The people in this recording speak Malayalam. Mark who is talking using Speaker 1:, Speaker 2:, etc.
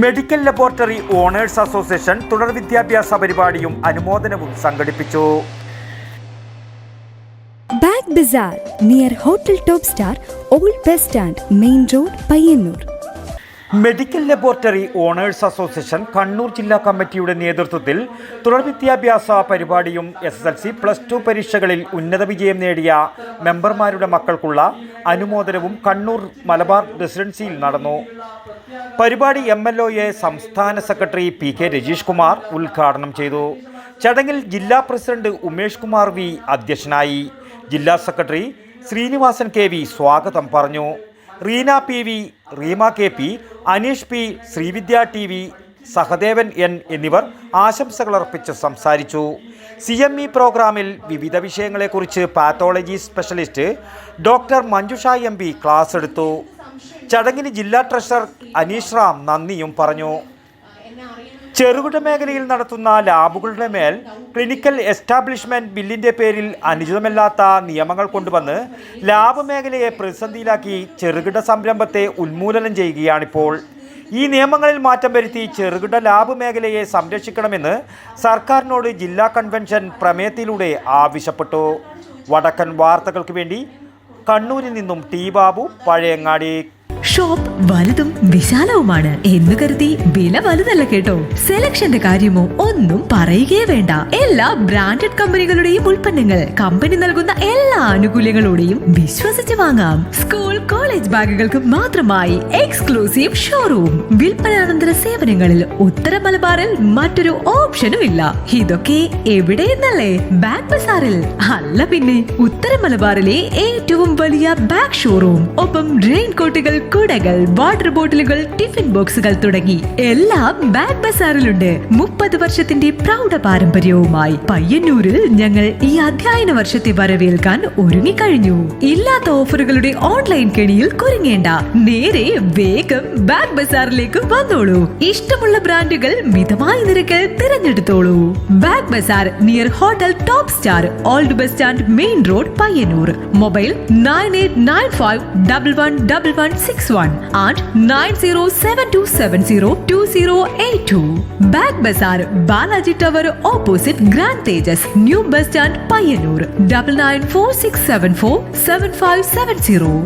Speaker 1: മെഡിക്കൽ ലബോറട്ടറി ഓണേഴ്സ് അസോസിയേഷൻ തുടർ വിദ്യാഭ്യാസ പരിപാടിയും അനുമോദനവും സംഘടിപ്പിച്ചു.
Speaker 2: Bag bazaar near hotel top star, old bus stand, main road, Payyanur.
Speaker 1: Medical laboratory owners association Kannur ജില്ലാ കമ്മിറ്റിയുടെ നേതൃത്വത്തിൽ തുടർ വിദ്യാഭ്യാസ പരിപാടിയും SSLC +2 പരീക്ഷകളിൽ ഉന്നത വിജയം നേടിയ മെമ്പർമാരുടെ മക്കൾക്കുള്ള അനുമോദനവും കണ്ണൂർ മലബാർ റെസിഡൻസിയിൽ നടന്നു. പരിപാടി MLOA സംസ്ഥാന സെക്രട്ടറി PK രജീഷ് കുമാർ ഉദ്ഘാടനം ചെയ്തു. ചടങ്ങിൽ ജില്ലാ പ്രസിഡന്റ് ഉമേഷ് കുമാർ V അധ്യക്ഷനായി. ജില്ലാ സെക്രട്ടറി ശ്രീനിവാസൻ KV സ്വാഗതം പറഞ്ഞു. Reena PV, Reema KP, Aneesh P, Srividya TV, Sahadevan N എന്നിവർ ആശംസകളർപ്പിച്ച് സംസാരിച്ചു. CME പ്രോഗ്രാമിൽ വിവിധ വിഷയങ്ങളെക്കുറിച്ച് pathology specialist doctor Manjusha MB class എടുത്തു. ചടങ്ങിന് ജില്ലാ ട്രഷറർ അനീഷ് റാം നന്ദിയും പറഞ്ഞു. ചെറുകിട മേഖലയിൽ നടത്തുന്ന ലാബുകളുടെ മേൽ ക്ലിനിക്കൽ എസ്റ്റാബ്ലിഷ്മെൻറ്റ് ബില്ലിൻ്റെ പേരിൽ അനുചിതമല്ലാത്ത നിയമങ്ങൾ കൊണ്ടുവന്ന് ലാബ് മേഖലയെ പ്രതിസന്ധിയിലാക്കി ചെറുകിട സംരംഭത്തെ ഉന്മൂലനം ചെയ്യുകയാണിപ്പോൾ. ഈ നിയമങ്ങളിൽ മാറ്റം വരുത്തി ചെറുകിട ലാബ് മേഖലയെ സംരക്ഷിക്കണമെന്ന് സർക്കാരിനോട് ജില്ലാ കൺവെൻഷൻ പ്രമേയത്തിലൂടെ ആവശ്യപ്പെട്ടു. വടക്കൻ വാർത്തകൾക്ക് വേണ്ടി കണ്ണൂരിൽ നിന്നും T ബാബു, പഴയങ്ങാടി.
Speaker 3: ഷോപ്പ് വലുതും വിശാലവുമാണ് എന്ന് കരുതി വില വലുതല്ല കേട്ടോ. സെലക്ഷന്റെ കാര്യമോ ഒന്നും പറയുകയേ വേണ്ട. എല്ലാ ബ്രാൻഡഡ് കമ്പനികളുടെയും ഉൽപ്പന്നങ്ങൾ കമ്പനി നൽകുന്ന എല്ലാ ആനുകൂല്യങ്ങളോടെയും വിശ്വസിച്ച് വാങ്ങാം. സ്കൂൾ കോളേജ് ബാഗുകൾക്ക് മാത്രമായി എക്സ്ക്ലൂസീവ് ഷോറൂം. വിൽപ്പനാനന്തര സേവനങ്ങളിൽ ഉത്തര മലബാറിൽ മറ്റൊരു ഓപ്ഷനും ഇല്ല. ഇതൊക്കെ എവിടെയെന്നല്ലേ? ബാഗ് ബസാറിൽ. അല്ല പിന്നെ, ഉത്തര മലബാറിലെ ഏറ്റവും വലിയ ബാഗ് ഷോറൂം. ഒപ്പം റെയിൻകോട്ടുകൾ, കുടകൾ, വാട്ടർ ബോട്ടിലുകൾ, ടിഫിൻ ബോക്സുകൾ തുടങ്ങി എല്ലാം ബാഗ് ബസാറിലുണ്ട്. 30 വർഷത്തിന്റെ പ്രൗഢ പാരമ്പര്യവുമായി പയ്യന്നൂരിൽ ഞങ്ങൾ ഈ അധ്യയന വർഷത്തെ വരവേൽക്കാൻ ഒരുങ്ങിക്കഴിഞ്ഞു. ഇല്ലാത്ത ഓഫറുകളുടെ ഓൺലൈൻ കെണിയിൽ കുരുങ്ങേണ്ട. നേരെ വേഗം ബാഗ് ബസാറിലേക്ക് വന്നോളൂ. ഇഷ്ടമുള്ള ബ്രാൻഡുകൾ മിതമായ നിരക്കിൽ തിരഞ്ഞെടുത്തോളൂ. Bag bazaar near hotel top star, old bus stand, main road, Payyanur. Mobile 9895111161 and 9072702082. Bag Bazaar, Balaji Tower opposite Grand Tejas, New Bus Stand, Payyanur. 9946747570.